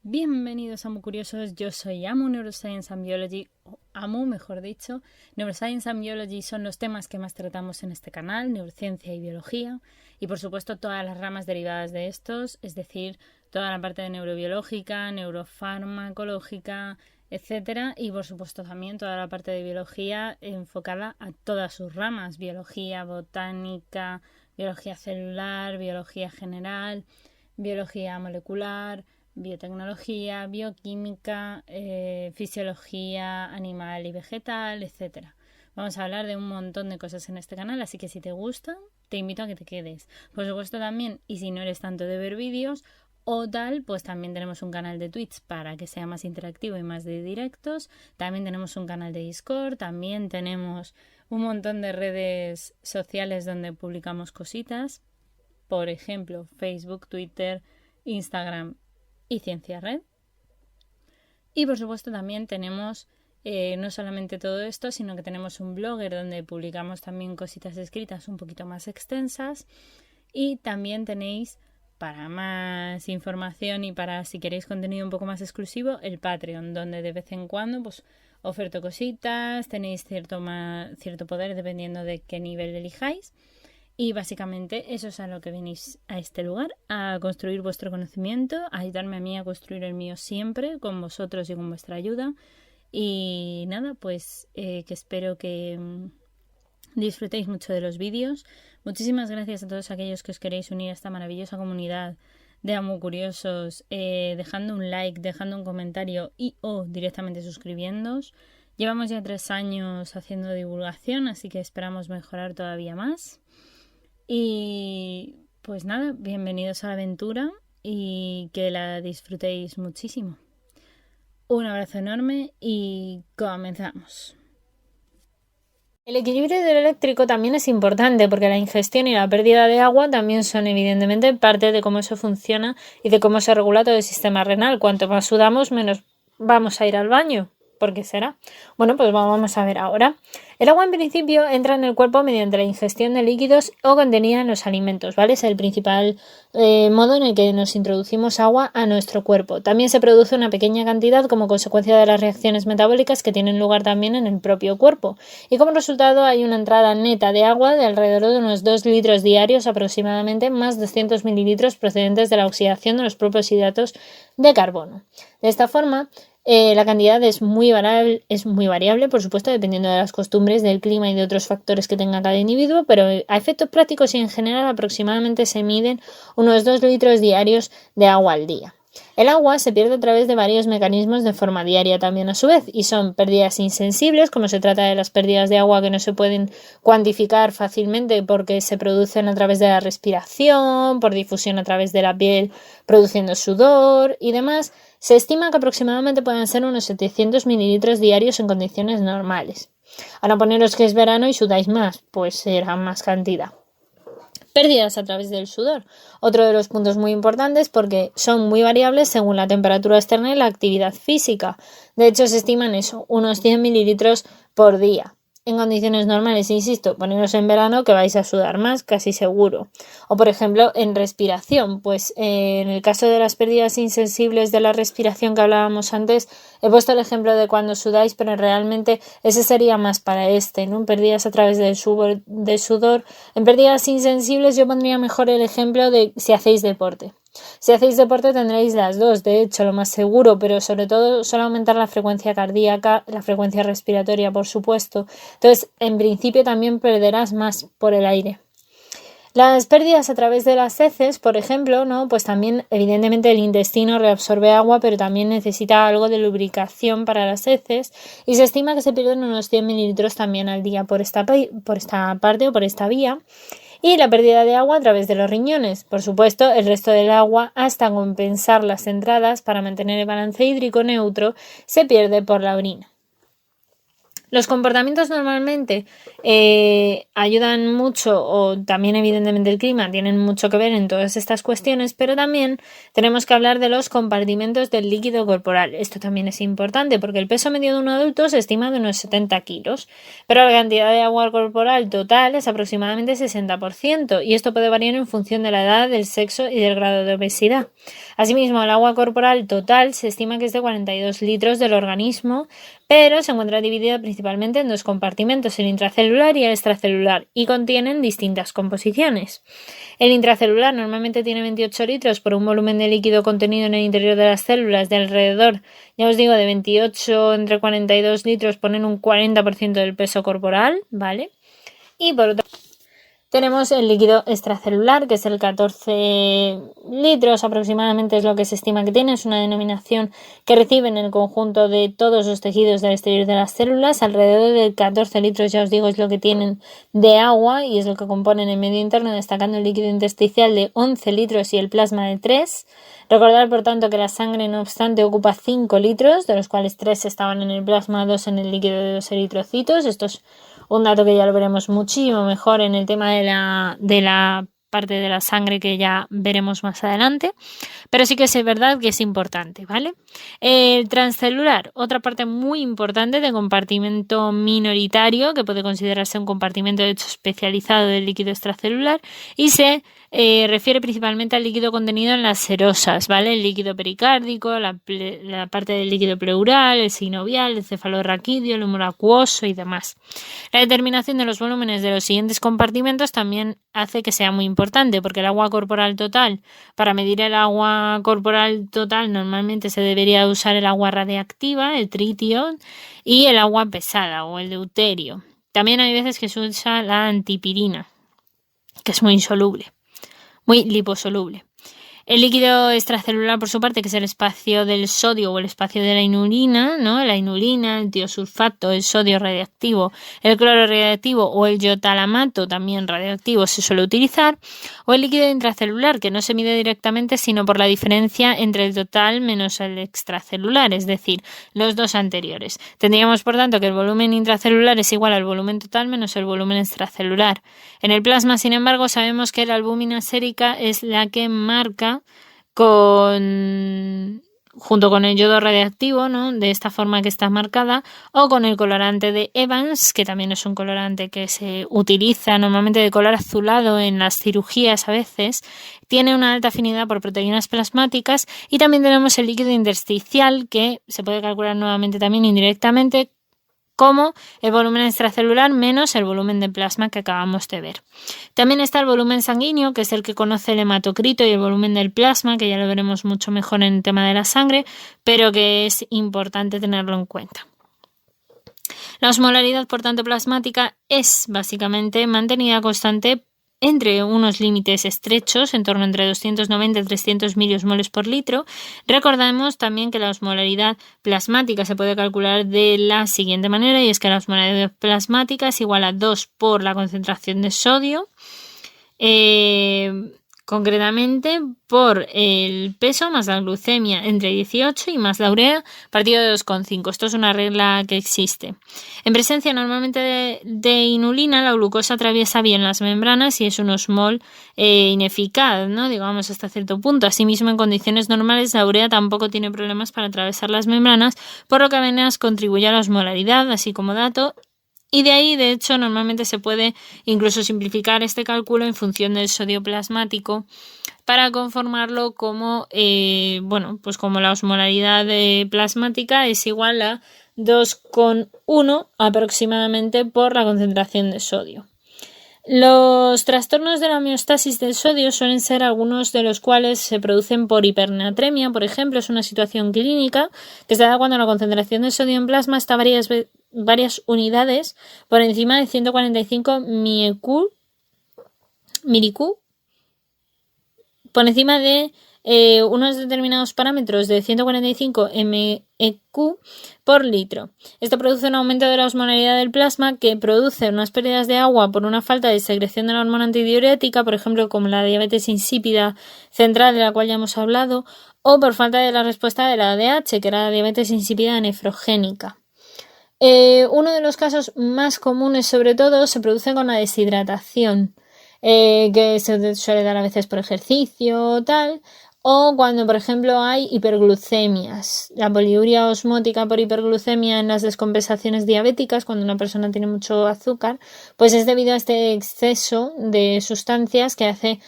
Bienvenidos a Amu Curiosos, yo soy Amu Neuroscience and Biology, o Amu mejor dicho. Neuroscience and Biology son los temas que más tratamos en este canal, neurociencia y biología, y por supuesto todas las ramas derivadas de estos, es decir, toda la parte de neurobiológica, neurofarmacológica, etcétera, y por supuesto también toda la parte de biología enfocada a todas sus ramas, biología botánica, biología celular, biología general, biología molecular, biotecnología, bioquímica, fisiología animal y vegetal, etcétera. Vamos a hablar de un montón de cosas en este canal, así que si te gusta, te invito a que te quedes. Por supuesto también, y si no eres tanto de ver vídeos o tal, pues también tenemos un canal de Twitch para que sea más interactivo y más de directos. También tenemos un canal de Discord, también tenemos un montón de redes sociales donde publicamos cositas. Por ejemplo, Facebook, Twitter, Instagram y Ciencia Red. Y por supuesto también tenemos no solamente todo esto, sino que tenemos un blogger donde publicamos también cositas escritas un poquito más extensas, y también tenéis, para más información y para si queréis contenido un poco más exclusivo, el Patreon, donde de vez en cuando pues oferto cositas, tenéis cierto poder dependiendo de qué nivel elijáis. Y básicamente eso es a lo que venís a este lugar, a construir vuestro conocimiento, a ayudarme a mí a construir el mío siempre, con vosotros y con vuestra ayuda. Y nada, pues que espero que disfrutéis mucho de los vídeos. Muchísimas gracias a todos aquellos que os queréis unir a esta maravillosa comunidad de Amu Curiosos, dejando un like, dejando un comentario y o directamente suscribiéndoos. Llevamos ya 3 años haciendo divulgación, así que esperamos mejorar todavía más. Y pues nada, bienvenidos a la aventura y que la disfrutéis muchísimo. Un abrazo enorme y comenzamos. El equilibrio hidroeléctrico también es importante porque la ingestión y la pérdida de agua también son evidentemente parte de cómo eso funciona y de cómo se regula todo el sistema renal. Cuanto más sudamos, menos vamos a ir al baño. ¿Por qué será? Bueno, pues vamos a ver ahora. El agua en principio entra en el cuerpo mediante la ingestión de líquidos o contenida en los alimentos, ¿vale? Es el principal modo en el que nos introducimos agua a nuestro cuerpo. También se produce una pequeña cantidad como consecuencia de las reacciones metabólicas que tienen lugar también en el propio cuerpo. Y como resultado hay una entrada neta de agua de alrededor de unos 2 litros diarios aproximadamente, más 200 mililitros procedentes de la oxidación de los propios hidratos de carbono. De esta forma, la cantidad es muy variable, por supuesto, dependiendo de las costumbres, del clima y de otros factores que tenga cada individuo, pero a efectos prácticos y en general aproximadamente se miden unos 2 litros diarios de agua al día. El agua se pierde a través de varios mecanismos de forma diaria también a su vez, y son pérdidas insensibles, como se trata de las pérdidas de agua que no se pueden cuantificar fácilmente porque se producen a través de la respiración, por difusión a través de la piel produciendo sudor y demás. Se estima que aproximadamente pueden ser unos 700 mililitros diarios en condiciones normales. A no poneros que es verano y sudáis más, pues será más cantidad. Pérdidas a través del sudor. Otro de los puntos muy importantes porque son muy variables según la temperatura externa y la actividad física. De hecho, se estiman eso, unos 100 mililitros por día. En condiciones normales, insisto, poneros en verano que vais a sudar más, casi seguro. O, por ejemplo, en respiración, pues en el caso de las pérdidas insensibles de la respiración que hablábamos antes, he puesto el ejemplo de cuando sudáis, pero realmente ese sería más para ¿no? Pérdidas a través del sudor. En pérdidas insensibles yo pondría mejor el ejemplo de si hacéis deporte. Si hacéis deporte tendréis las dos, de hecho, lo más seguro, pero sobre todo suele aumentar la frecuencia cardíaca, la frecuencia respiratoria, por supuesto. Entonces, en principio también perderás más por el aire. Las pérdidas a través de las heces, por ejemplo, ¿no? Pues también, evidentemente, el intestino reabsorbe agua, pero también necesita algo de lubricación para las heces, y se estima que se pierden unos 100 mililitros también al día por esta parte o por esta vía. Y la pérdida de agua a través de los riñones. Por supuesto, el resto del agua, hasta compensar las entradas para mantener el balance hídrico neutro, se pierde por la orina. Los comportamientos normalmente ayudan mucho, o también evidentemente el clima tienen mucho que ver en todas estas cuestiones, pero también tenemos que hablar de los compartimentos del líquido corporal. Esto también es importante porque el peso medio de un adulto se estima de unos 70 kilos, pero la cantidad de agua corporal total es aproximadamente 60% y esto puede variar en función de la edad, del sexo y del grado de obesidad. Asimismo, el agua corporal total se estima que es de 42 litros del organismo, pero se encuentra dividida principalmente en dos compartimentos, el intracelular y el extracelular, y contienen distintas composiciones. El intracelular normalmente tiene 28 litros por un volumen de líquido contenido en el interior de las células de alrededor, ya os digo, de 28 entre 42 litros, ponen un 40% del peso corporal, ¿vale? Y por otro tenemos el líquido extracelular, que es el 14 litros aproximadamente, es lo que se estima que tiene. Es una denominación que recibe en el conjunto de todos los tejidos del exterior de las células. Alrededor de 14 litros, ya os digo, es lo que tienen de agua y es lo que componen el medio interno, destacando el líquido intersticial de 11 litros y el plasma de 3. Recordar, por tanto, que la sangre, no obstante, ocupa 5 litros, de los cuales 3 estaban en el plasma, 2 en el líquido de los eritrocitos. Esto es un dato que ya lo veremos muchísimo mejor en el tema de la parte de la sangre que ya veremos más adelante, pero sí que es verdad que es importante, ¿vale? El transcelular, otra parte muy importante de compartimento minoritario que puede considerarse un compartimento de hecho especializado del líquido extracelular y se refiere principalmente al líquido contenido en las serosas, ¿vale? El líquido pericárdico, la parte del líquido pleural, el sinovial, el cefalorraquídeo, el humor acuoso y demás. La determinación de los volúmenes de los siguientes compartimentos también hace que sea muy importante, porque el agua corporal total, para medir el agua corporal total normalmente se debería usar el agua radiactiva, el tritio, y el agua pesada o el deuterio. También hay veces que se usa la antipirina, que es muy insoluble, muy liposoluble. El líquido extracelular, por su parte, que es el espacio del sodio o el espacio de la inulina, ¿no? La inulina, el tiosulfato, el sodio radiactivo, el cloro radiactivo o el iotalamato, también radiactivo, se suele utilizar. O el líquido intracelular, que no se mide directamente, sino por la diferencia entre el total menos el extracelular, es decir, los dos anteriores. Tendríamos, por tanto, que el volumen intracelular es igual al volumen total menos el volumen extracelular. En el plasma, sin embargo, sabemos que la albúmina sérica es la que marca junto con el yodo radiactivo, ¿no? De esta forma que está marcada, o con el colorante de Evans, que también es un colorante que se utiliza normalmente de color azulado en las cirugías a veces, tiene una alta afinidad por proteínas plasmáticas, y también tenemos el líquido intersticial, que se puede calcular nuevamente también indirectamente como el volumen extracelular menos el volumen de plasma que acabamos de ver. También está el volumen sanguíneo, que es el que conoce el hematocrito, y el volumen del plasma, que ya lo veremos mucho mejor en el tema de la sangre, pero que es importante tenerlo en cuenta. La osmolaridad, por tanto, plasmática es básicamente mantenida constante entre unos límites estrechos, en torno entre 290 y 300 miliosmoles por litro. Recordemos también que la osmolaridad plasmática se puede calcular de la siguiente manera, y es que la osmolaridad plasmática es igual a 2 por la concentración de sodio, concretamente por el peso más la glucemia entre 18 y más la urea partido de 2,5. Esto es una regla que existe. En presencia normalmente de inulina, la glucosa atraviesa bien las membranas y es un osmol ineficaz, ¿no? Digamos hasta cierto punto. Asimismo, en condiciones normales, la urea tampoco tiene problemas para atravesar las membranas, por lo que apenas contribuye a la osmolaridad, así como dato. Y de ahí, de hecho, normalmente se puede incluso simplificar este cálculo en función del sodio plasmático para conformarlo como, pues como la osmolaridad plasmática es igual a 2,1 aproximadamente por la concentración de sodio. Los trastornos de la homeostasis del sodio suelen ser algunos de los cuales se producen por hipernatremia, por ejemplo. Es una situación clínica que se da cuando la concentración de sodio en plasma está varias unidades por encima de 145 microcu, por encima de unos determinados parámetros de 145 MEQ por litro. Esto produce un aumento de la osmolaridad del plasma, que produce unas pérdidas de agua por una falta de secreción de la hormona antidiurética, por ejemplo, como la diabetes insípida central, de la cual ya hemos hablado, o por falta de la respuesta de la ADH, que era la diabetes insípida nefrogénica. Uno de los casos más comunes, sobre todo, se produce con la deshidratación, que se suele dar a veces por ejercicio o tal, o cuando, por ejemplo, hay hiperglucemias. La poliuria osmótica por hiperglucemia en las descompensaciones diabéticas, cuando una persona tiene mucho azúcar, pues es debido a este exceso de sustancias que hace,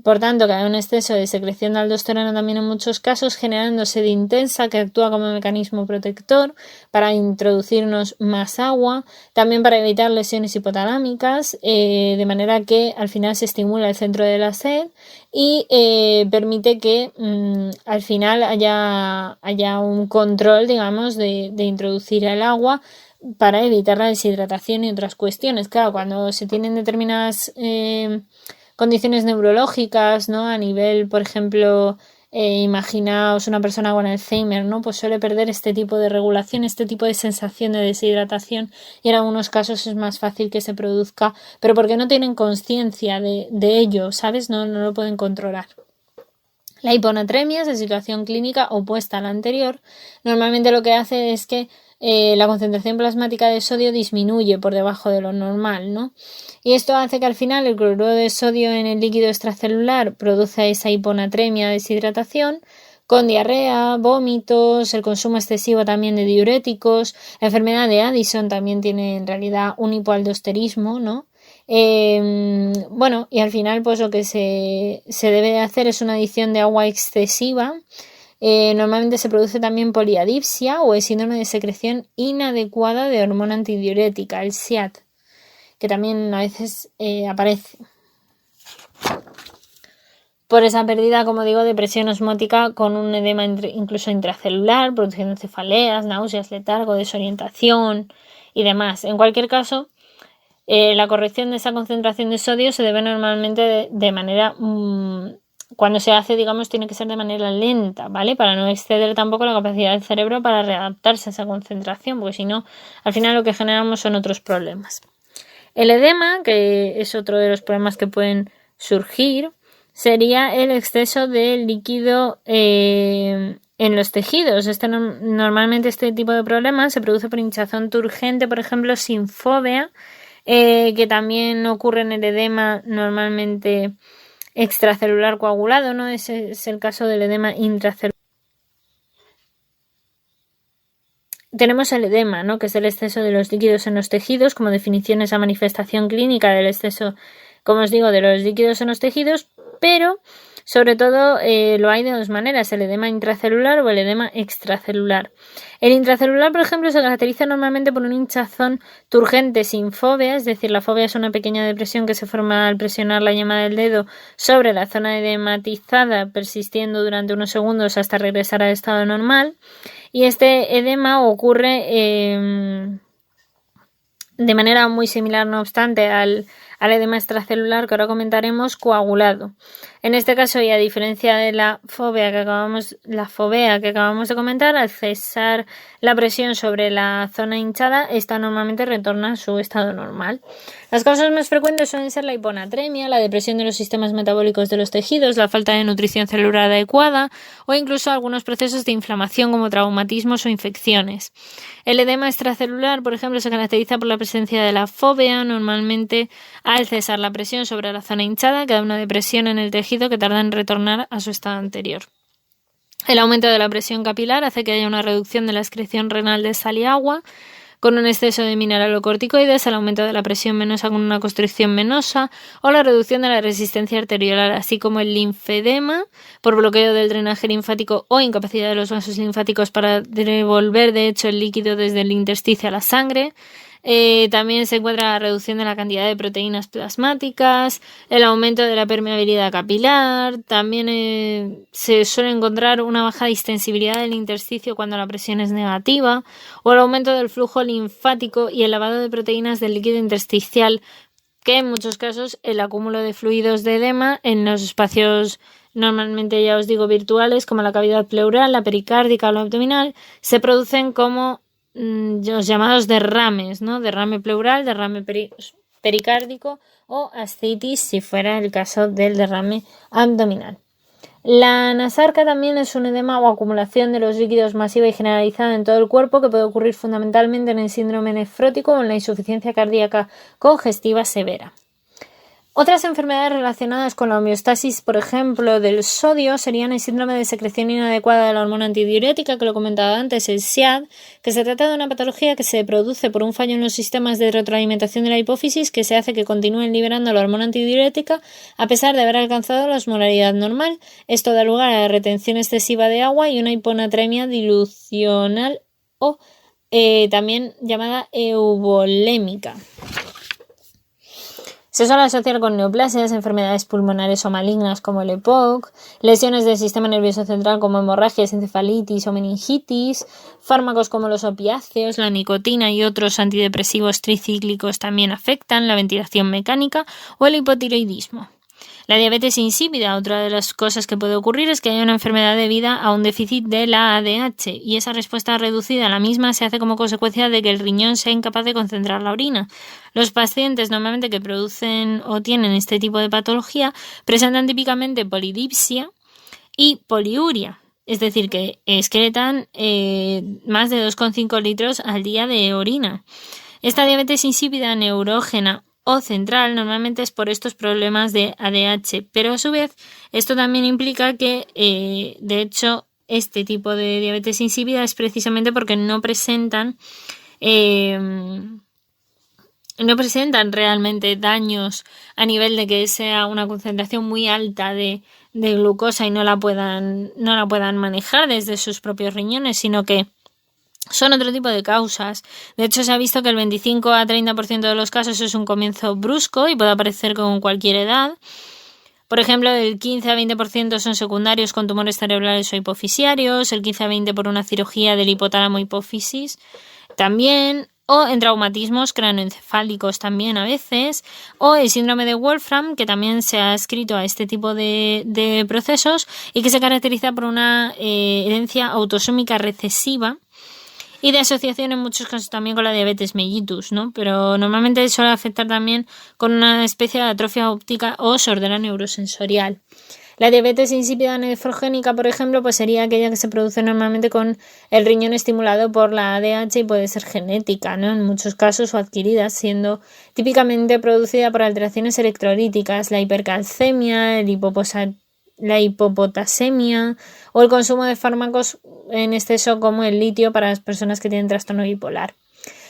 por tanto, que hay un exceso de secreción de aldosterona también en muchos casos, generando sed intensa que actúa como mecanismo protector para introducirnos más agua, también para evitar lesiones hipotalámicas, de manera que al final se estimula el centro de la sed y permite que al final haya un control, digamos, de introducir el agua para evitar la deshidratación y otras cuestiones. Claro, cuando se tienen determinadas condiciones neurológicas, ¿no? A nivel, por ejemplo, imaginaos una persona con Alzheimer, ¿no? Pues suele perder este tipo de regulación, este tipo de sensación de deshidratación y en algunos casos es más fácil que se produzca, pero porque no tienen conciencia de ello, ¿sabes? No lo pueden controlar. La hiponatremia es de situación clínica opuesta a la anterior. Normalmente lo que hace es que la concentración plasmática de sodio disminuye por debajo de lo normal, ¿no? Y esto hace que al final el cloruro de sodio en el líquido extracelular produzca esa hiponatremia, deshidratación, con diarrea, vómitos, el consumo excesivo también de diuréticos. La enfermedad de Addison también tiene en realidad un hipoaldosterismo, ¿no? Bueno, y al final pues lo que se debe de hacer es una adición de agua excesiva. Normalmente se produce también poliadipsia o el síndrome de secreción inadecuada de hormona antidiurética, el SIAD, que también a veces aparece por esa pérdida, como digo, de presión osmótica con un edema incluso intracelular, produciendo cefaleas, náuseas, letargo, desorientación y demás. En cualquier caso, la corrección de esa concentración de sodio se debe normalmente de manera... cuando se hace, digamos, tiene que ser de manera lenta, ¿vale? Para no exceder tampoco la capacidad del cerebro para readaptarse a esa concentración, porque si no, al final lo que generamos son otros problemas. El edema, que es otro de los problemas que pueden surgir, sería el exceso de líquido en los tejidos. Normalmente este tipo de problemas se produce por hinchazón turgente, por ejemplo, sin fobia, que también ocurre en el edema normalmente extracelular coagulado, ¿no? Ese es el caso del edema intracelular. Tenemos el edema, ¿no? Que es el exceso de los líquidos en los tejidos, como definición esa manifestación clínica del exceso, como os digo, de los líquidos en los tejidos, pero sobre todo lo hay de dos maneras, el edema intracelular o el edema extracelular. El intracelular, por ejemplo, se caracteriza normalmente por un hinchazón turgente sin fobia, es decir, la fobia es una pequeña depresión que se forma al presionar la yema del dedo sobre la zona edematizada, persistiendo durante unos segundos hasta regresar al estado normal. Y este edema ocurre de manera muy similar, no obstante, al edema extracelular que ahora comentaremos, coagulado. En este caso, y a diferencia de la fobea que acabamos de comentar, al cesar la presión sobre la zona hinchada, esta normalmente retorna a su estado normal. Las causas más frecuentes suelen ser la hiponatremia, la depresión de los sistemas metabólicos de los tejidos, la falta de nutrición celular adecuada o incluso algunos procesos de inflamación como traumatismos o infecciones. El edema extracelular, por ejemplo, se caracteriza por la presencia de la fobea, normalmente al cesar la presión sobre la zona hinchada, queda una depresión en el tejido que tarda en retornar a su estado anterior. El aumento de la presión capilar hace que haya una reducción de la excreción renal de sal y agua, con un exceso de mineralocorticoides, el aumento de la presión venosa con una constricción venosa o la reducción de la resistencia arteriolar, así como el linfedema por bloqueo del drenaje linfático o incapacidad de los vasos linfáticos para devolver, de hecho, el líquido desde el intersticio a la sangre. También se encuentra la reducción de la cantidad de proteínas plasmáticas, el aumento de la permeabilidad capilar, también se suele encontrar una baja distensibilidad del intersticio cuando la presión es negativa, o el aumento del flujo linfático y el lavado de proteínas del líquido intersticial, que en muchos casos el acúmulo de fluidos de edema en los espacios normalmente, ya os digo, virtuales, como la cavidad pleural, la pericárdica o la abdominal, se producen como los llamados derrames, ¿no? Derrame pleural, derrame pericárdico o ascitis si fuera el caso del derrame abdominal. La nasarca también es un edema o acumulación de los líquidos masiva y generalizada en todo el cuerpo que puede ocurrir fundamentalmente en el síndrome nefrótico o en la insuficiencia cardíaca congestiva severa. Otras enfermedades relacionadas con la homeostasis, por ejemplo, del sodio, serían el síndrome de secreción inadecuada de la hormona antidiurética, que lo comentaba antes, el SIAD, que se trata de una patología que se produce por un fallo en los sistemas de retroalimentación de la hipófisis que se hace que continúen liberando la hormona antidiurética a pesar de haber alcanzado la osmolaridad normal. Esto da lugar a la retención excesiva de agua y una hiponatremia dilucional o también llamada eubolémica. Se suele asociar con neoplasias, enfermedades pulmonares o malignas como el EPOC, lesiones del sistema nervioso central como hemorragias, encefalitis o meningitis, fármacos como los opiáceos, la nicotina y otros antidepresivos tricíclicos también afectan, la ventilación mecánica o el hipotiroidismo. La diabetes insípida, otra de las cosas que puede ocurrir es que haya una enfermedad debida a un déficit de la ADH y esa respuesta reducida a la misma se hace como consecuencia de que el riñón sea incapaz de concentrar la orina. Los pacientes normalmente que producen o tienen este tipo de patología presentan típicamente polidipsia y poliuria, es decir, que excretan más de 2,5 litros al día de orina. Esta diabetes insípida neurógena o central normalmente es por estos problemas de ADH, pero a su vez esto también implica que de hecho este tipo de diabetes insípida es precisamente porque no presentan realmente daños a nivel de que sea una concentración muy alta de glucosa y no la puedan manejar desde sus propios riñones, sino que son otro tipo de causas. De hecho, se ha visto que el 25 a 30% de los casos es un comienzo brusco y puede aparecer con cualquier edad. Por ejemplo, el 15 a 20% son secundarios con tumores cerebrales o hipofisiarios, el 15 a 20% por una cirugía del hipotálamo hipófisis también, o en traumatismos cráneoencefálicos también a veces, o el síndrome de Wolfram, que también se ha adscrito a este tipo de procesos y que se caracteriza por una herencia autosómica recesiva y de asociación en muchos casos también con la diabetes mellitus, ¿no? Pero normalmente suele afectar también con una especie de atrofia óptica o sordera neurosensorial. La diabetes insípida nefrogénica, por ejemplo, pues sería aquella que se produce normalmente con el riñón estimulado por la ADH y puede ser genética, ¿no? En muchos casos o adquirida, siendo típicamente producida por alteraciones electrolíticas, la hipercalcemia, la hipopotasemia o el consumo de fármacos en exceso como el litio para las personas que tienen trastorno bipolar.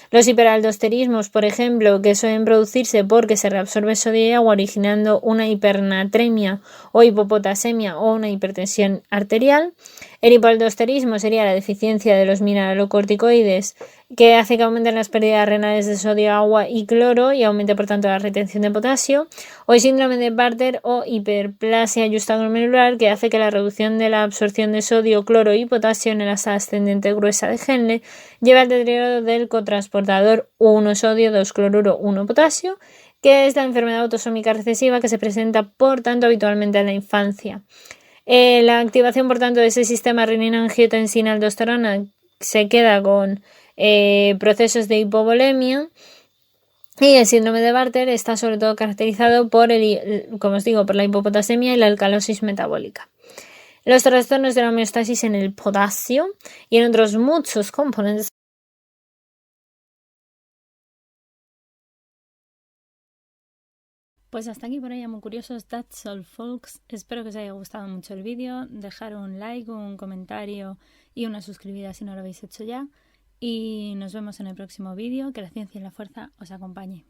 Los hiperaldosterismos, por ejemplo, que suelen producirse porque se reabsorbe sodio y agua originando una hipernatremia o hipopotasemia o una hipertensión arterial. El hipoaldosterismo sería la deficiencia de los mineralocorticoides que hace que aumenten las pérdidas renales de sodio, agua y cloro y aumente por tanto la retención de potasio. O el síndrome de Bartter o hiperplasia justaglomerular que hace que la reducción de la absorción de sodio, cloro y potasio en el asa ascendente gruesa de Henle lleve al deterioro del cotransportador 1-sodio, 2-cloruro, 1-potasio, que es la enfermedad autosómica recesiva que se presenta por tanto habitualmente en la infancia. La activación por tanto de ese sistema renina-angiotensina-aldosterona se queda con procesos de hipovolemia y el síndrome de Bartter está sobre todo caracterizado por por la hipopotasemia y la alcalosis metabólica. Los trastornos de la homeostasis en el potasio y en otros muchos componentes. Pues hasta aquí por hoy, muy curiosos. That's all, folks. Espero que os haya gustado mucho el vídeo. Dejar un like, un comentario y una suscribida si no lo habéis hecho ya. Y nos vemos en el próximo vídeo. Que la ciencia y la fuerza os acompañe.